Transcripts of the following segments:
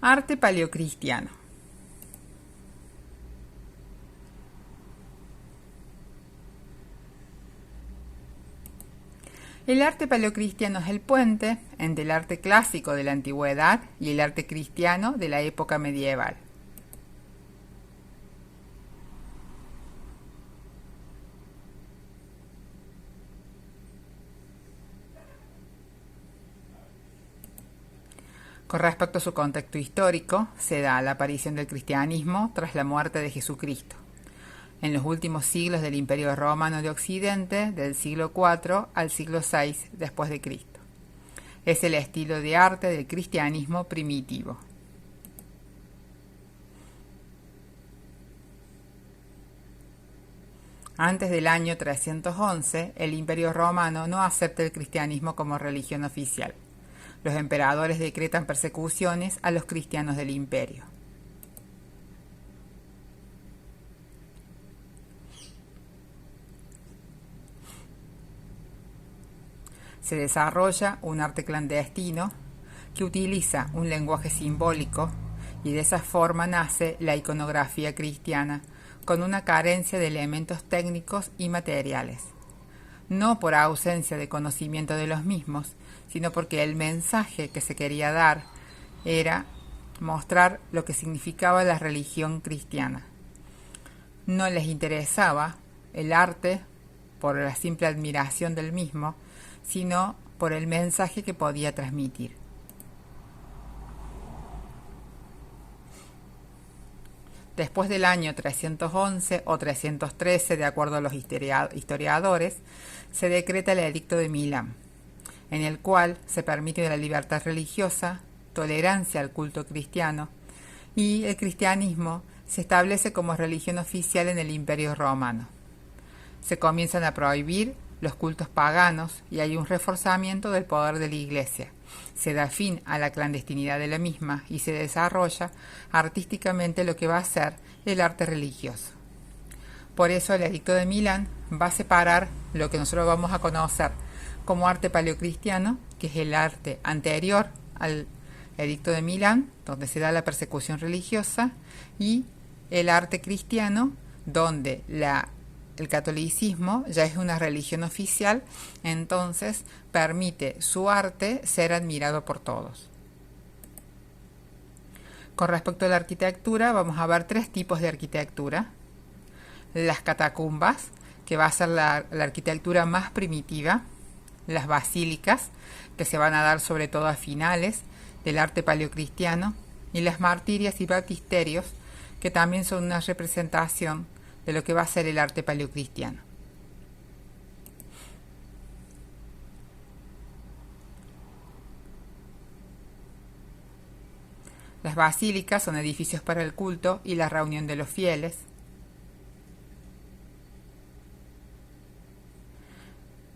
Arte paleocristiano. El arte paleocristiano es el puente entre el arte clásico de la antigüedad y el arte cristiano de la época medieval. Con respecto a su contexto histórico, se da la aparición del cristianismo tras la muerte de Jesucristo, en los últimos siglos del Imperio Romano de Occidente, del siglo IV al siglo VI después de Cristo. Es el estilo de arte del cristianismo primitivo. Antes del año 311, el Imperio Romano no acepta el cristianismo como religión oficial. Los emperadores decretan persecuciones a los cristianos del imperio. Se desarrolla un arte clandestino que utiliza un lenguaje simbólico y de esa forma nace la iconografía cristiana con una carencia de elementos técnicos y materiales, no por ausencia de conocimiento de los mismos, sino porque el mensaje que se quería dar era mostrar lo que significaba la religión cristiana. No les interesaba el arte por la simple admiración del mismo, sino por el mensaje que podía transmitir. Después del año 311 o 313, de acuerdo a los historiadores, se decreta el Edicto de Milán, en el cual se permite la libertad religiosa, tolerancia al culto cristiano, y el cristianismo se establece como religión oficial en el Imperio Romano. Se comienzan a prohibir los cultos paganos y hay un reforzamiento del poder de la Iglesia. Se da fin a la clandestinidad de la misma y se desarrolla artísticamente lo que va a ser el arte religioso. Por eso el Edicto de Milán va a separar lo que nosotros vamos a conocer como arte paleocristiano, que es el arte anterior al Edicto de Milán, donde se da la persecución religiosa, y el arte cristiano, donde el catolicismo ya es una religión oficial, entonces permite su arte ser admirado por todos. Con respecto a la arquitectura, vamos a ver tres tipos de arquitectura. Las catacumbas, que va a ser la arquitectura más primitiva. Las basílicas, que se van a dar sobre todo a finales del arte paleocristiano. Y las martirias y baptisterios, que también son una representación de lo que va a ser el arte paleocristiano. Las basílicas son edificios para el culto y la reunión de los fieles.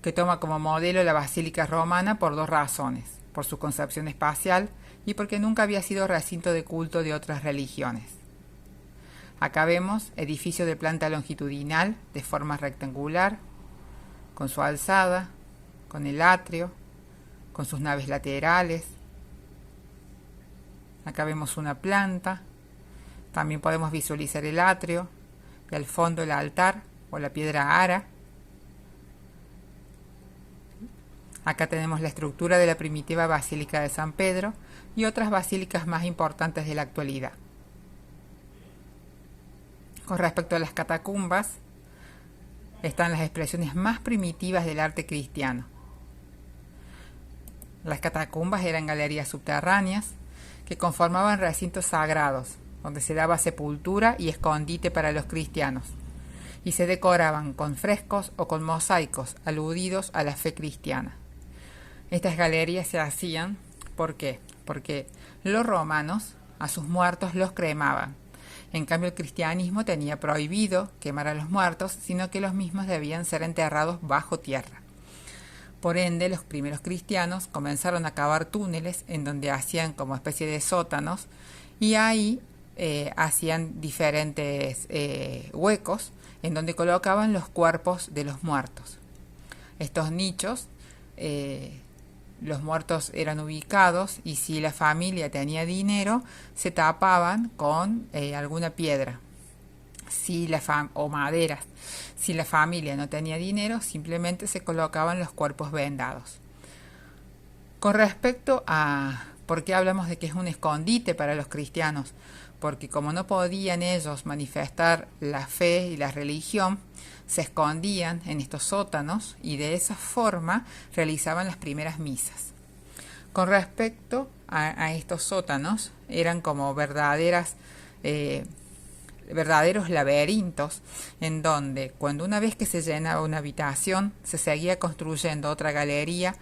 Que toma como modelo la basílica romana por dos razones: por su concepción espacial y porque nunca había sido recinto de culto de otras religiones. Acá vemos edificio de planta longitudinal de forma rectangular, con su alzada, con el atrio, con sus naves laterales. Acá vemos una planta. También podemos visualizar el atrio y al fondo el altar o la piedra ara. Acá tenemos la estructura de la primitiva Basílica de San Pedro y otras basílicas más importantes de la actualidad. Con respecto a las catacumbas, están las expresiones más primitivas del arte cristiano. Las catacumbas eran galerías subterráneas que conformaban recintos sagrados, donde se daba sepultura y escondite para los cristianos, y se decoraban con frescos o con mosaicos aludidos a la fe cristiana. Estas galerías se hacían, ¿por qué? Porque los romanos a sus muertos los cremaban. En cambio, el cristianismo tenía prohibido quemar a los muertos, sino que los mismos debían ser enterrados bajo tierra. Por ende, los primeros cristianos comenzaron a cavar túneles en donde hacían como especie de sótanos y ahí hacían diferentes huecos en donde colocaban los cuerpos de los muertos. Estos nichos los muertos eran ubicados y si la familia tenía dinero, se tapaban con alguna piedra o maderas. Si la familia no tenía dinero, simplemente se colocaban los cuerpos vendados. Con respecto a por qué hablamos de que es un escondite para los cristianos, porque como no podían ellos manifestar la fe y la religión, se escondían en estos sótanos y de esa forma realizaban las primeras misas. Con respecto a estos sótanos, eran como verdaderos laberintos en donde cuando una vez que se llenaba una habitación se seguía construyendo otra galería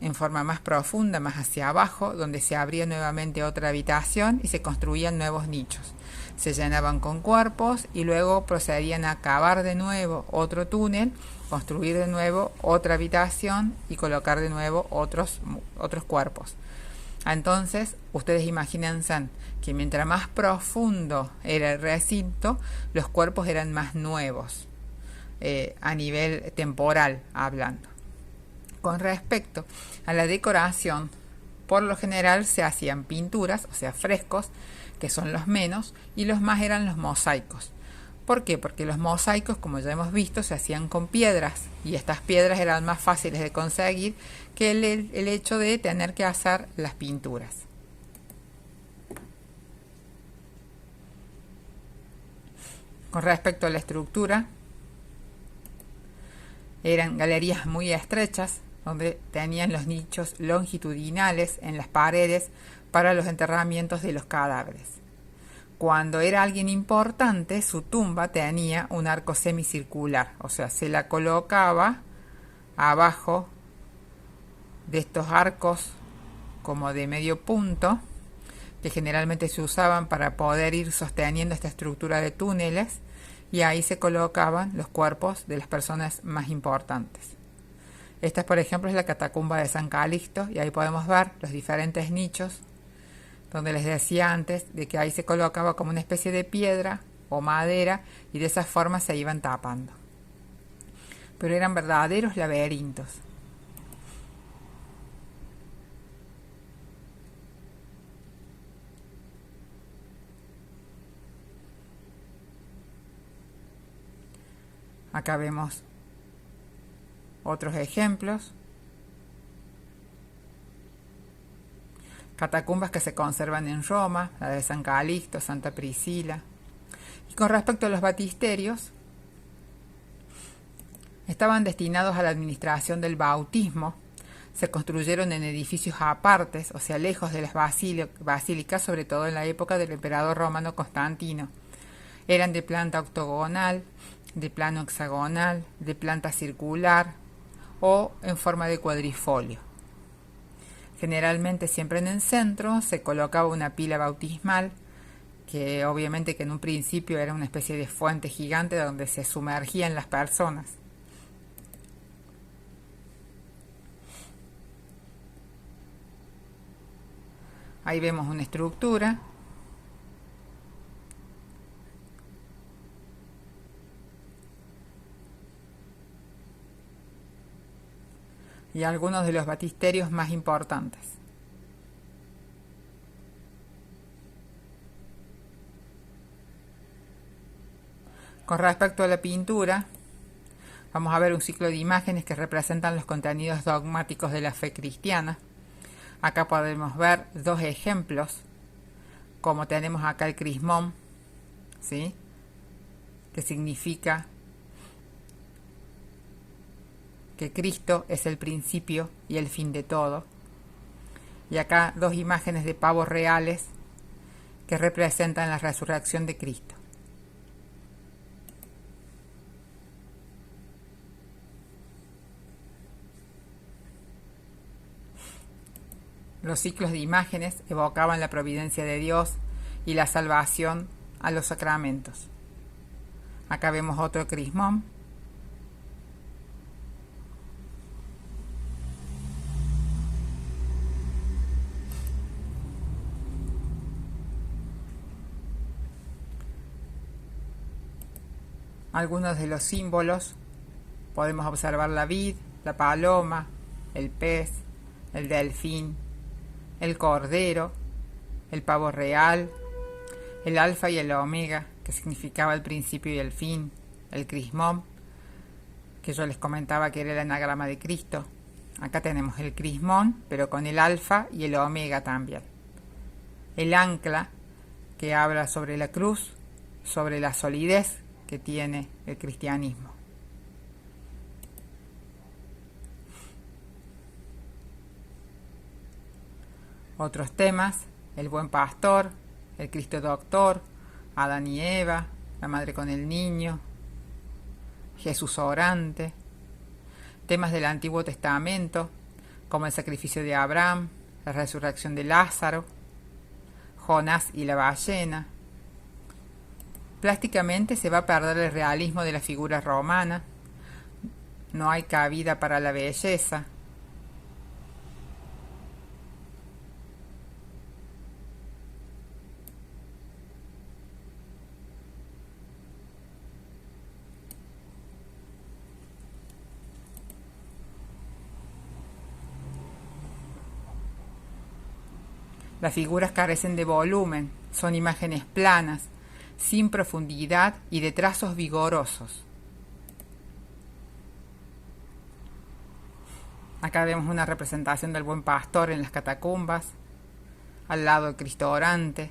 en forma más profunda, más hacia abajo, donde se abría nuevamente otra habitación y se construían nuevos nichos. Se llenaban con cuerpos y luego procedían a cavar de nuevo otro túnel, construir de nuevo otra habitación y colocar de nuevo otros cuerpos. Entonces, ustedes imagínense que mientras más profundo era el recinto, los cuerpos eran más nuevos, a nivel temporal hablando. Con respecto a la decoración, por lo general se hacían pinturas, o sea, frescos, que son los menos, y los más eran los mosaicos. ¿Por qué? Porque los mosaicos, como ya hemos visto, se hacían con piedras, y estas piedras eran más fáciles de conseguir que el hecho de tener que hacer las pinturas. Con respecto a la estructura, eran galerías muy estrechas, donde tenían los nichos longitudinales en las paredes para los enterramientos de los cadáveres. Cuando era alguien importante, su tumba tenía un arco semicircular, o sea, se la colocaba abajo de estos arcos como de medio punto, que generalmente se usaban para poder ir sosteniendo esta estructura de túneles, y ahí se colocaban los cuerpos de las personas más importantes. Esta, por ejemplo, es la catacumba de San Calixto, y ahí podemos ver los diferentes nichos, donde les decía antes de que ahí se colocaba como una especie de piedra o madera, y de esa forma se iban tapando. Pero eran verdaderos laberintos. Acá vemos otros ejemplos. Catacumbas que se conservan en Roma, la de San Calixto, Santa Priscila. Y con respecto a los batisterios, estaban destinados a la administración del bautismo. Se construyeron en edificios apartes, o sea, lejos de las basílicas, sobre todo en la época del emperador romano Constantino. Eran de planta octogonal, de plano hexagonal, de planta circular o en forma de cuadrifolio. Generalmente siempre en el centro se colocaba una pila bautismal, que obviamente que en un principio era una especie de fuente gigante donde se sumergían las personas. Ahí vemos una estructura. Y algunos de los batisterios más importantes. Con respecto a la pintura, vamos a ver un ciclo de imágenes que representan los contenidos dogmáticos de la fe cristiana. Acá podemos ver dos ejemplos, como tenemos acá el crismón, ¿sí?, que significa que Cristo es el principio y el fin de todo. Y acá dos imágenes de pavos reales que representan la resurrección de Cristo. Los ciclos de imágenes evocaban la providencia de Dios y la salvación a los sacramentos. Acá vemos otro crismón. Algunos de los símbolos, podemos observar la vid, la paloma, el pez, el delfín, el cordero, el pavo real, el alfa y el omega, que significaba el principio y el fin, el crismón, que yo les comentaba que era el anagrama de Cristo. Acá tenemos el crismón, pero con el alfa y el omega también. El ancla, que habla sobre la cruz, sobre la solidez que tiene el cristianismo. Otros temas: el buen pastor, el Cristo doctor, Adán y Eva, la madre con el niño, Jesús orante. Temas del Antiguo Testamento, como el sacrificio de Abraham, la resurrección de Lázaro, Jonás y la ballena. Plásticamente se va a perder el realismo de la figura romana, no hay cabida para la belleza. Las figuras carecen de volumen, son imágenes planas, sin profundidad y de trazos vigorosos. Acá vemos una representación del buen pastor en las catacumbas, al lado del Cristo orante.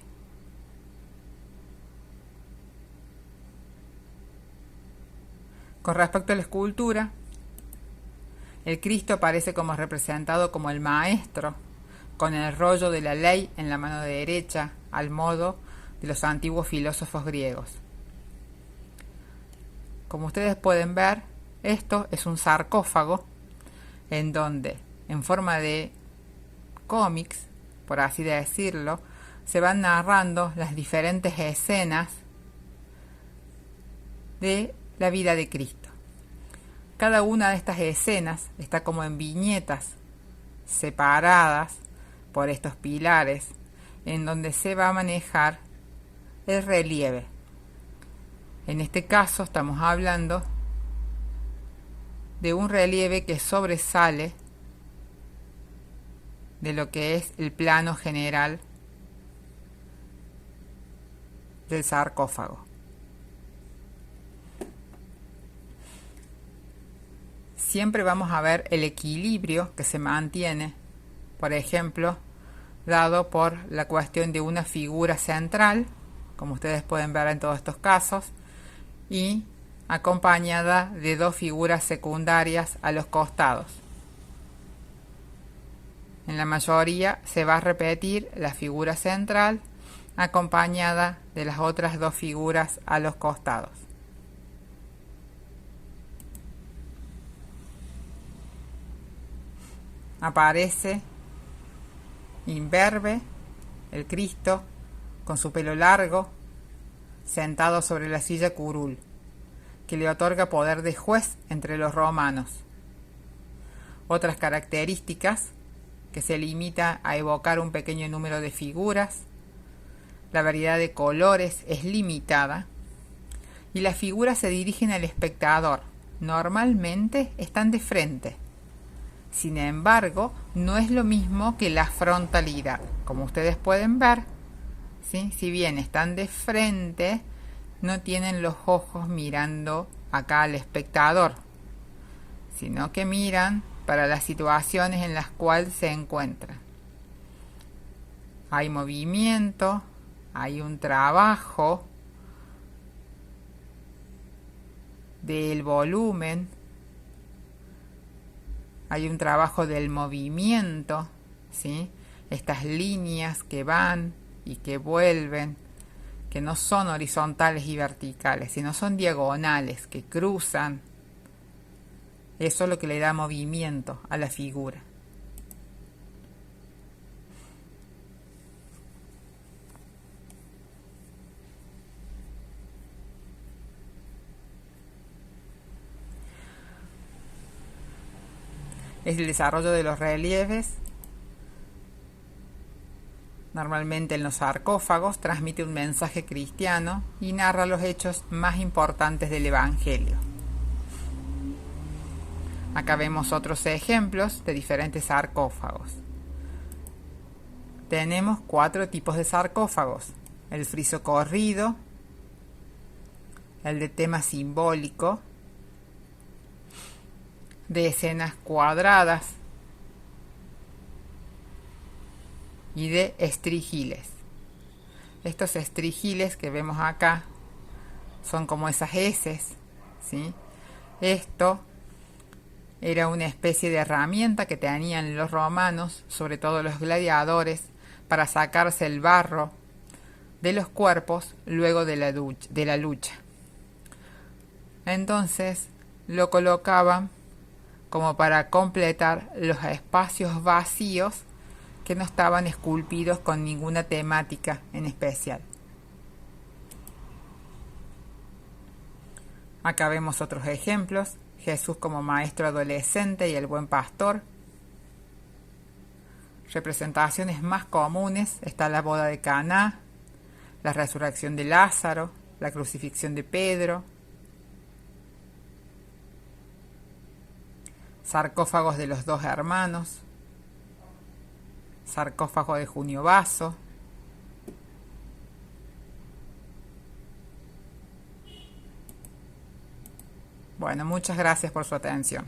Con respecto a la escultura, el Cristo aparece como representado como el maestro, con el rollo de la ley en la mano derecha, al modo de los antiguos filósofos griegos. Como ustedes pueden ver, esto es un sarcófago en donde, en forma de cómics, por así decirlo, se van narrando las diferentes escenas de la vida de Cristo. Cada una de estas escenas está como en viñetas separadas por estos pilares, en donde se va a manejar el relieve. En este caso estamos hablando de un relieve que sobresale de lo que es el plano general del sarcófago. Siempre vamos a ver el equilibrio que se mantiene, por ejemplo, dado por la cuestión de una figura central, como ustedes pueden ver en todos estos casos, y acompañada de dos figuras secundarias a los costados. En la mayoría se va a repetir la figura central acompañada de las otras dos figuras a los costados. Aparece imberbe el Cristo con su pelo largo, sentado sobre la silla curul, que le otorga poder de juez entre los romanos. Otras características que se limita a evocar un pequeño número de figuras, la variedad de colores es limitada y las figuras se dirigen al espectador. Normalmente están de frente. Sin embargo, no es lo mismo que la frontalidad. Como ustedes pueden ver, ¿sí? Si bien están de frente, no tienen los ojos mirando acá al espectador, sino que miran para las situaciones en las cuales se encuentran. Hay movimiento, hay un trabajo del volumen, hay un trabajo del movimiento, ¿sí? Estas líneas que van y que vuelven, que no son horizontales y verticales, sino son diagonales, que cruzan. Eso es lo que le da movimiento a la figura. Es el desarrollo de los relieves. Normalmente en los sarcófagos transmite un mensaje cristiano y narra los hechos más importantes del Evangelio. Acá vemos otros ejemplos de diferentes sarcófagos. Tenemos 4 tipos de sarcófagos: el friso corrido, el de tema simbólico, de escenas cuadradas y de estrigiles. Estos estrigiles que vemos acá son como esas heces, ¿sí? Esto era una especie de herramienta que tenían los romanos, sobre todo los gladiadores, para sacarse el barro de los cuerpos luego de la lucha. Entonces lo colocaban como para completar los espacios vacíos que no estaban esculpidos con ninguna temática en especial. Acá vemos otros ejemplos: Jesús como maestro adolescente y el buen pastor. Representaciones más comunes está la boda de Caná, la resurrección de Lázaro, la crucifixión de Pedro, sarcófagos de los 2 hermanos, sarcófago de Junio Basso. Bueno, muchas gracias por su atención.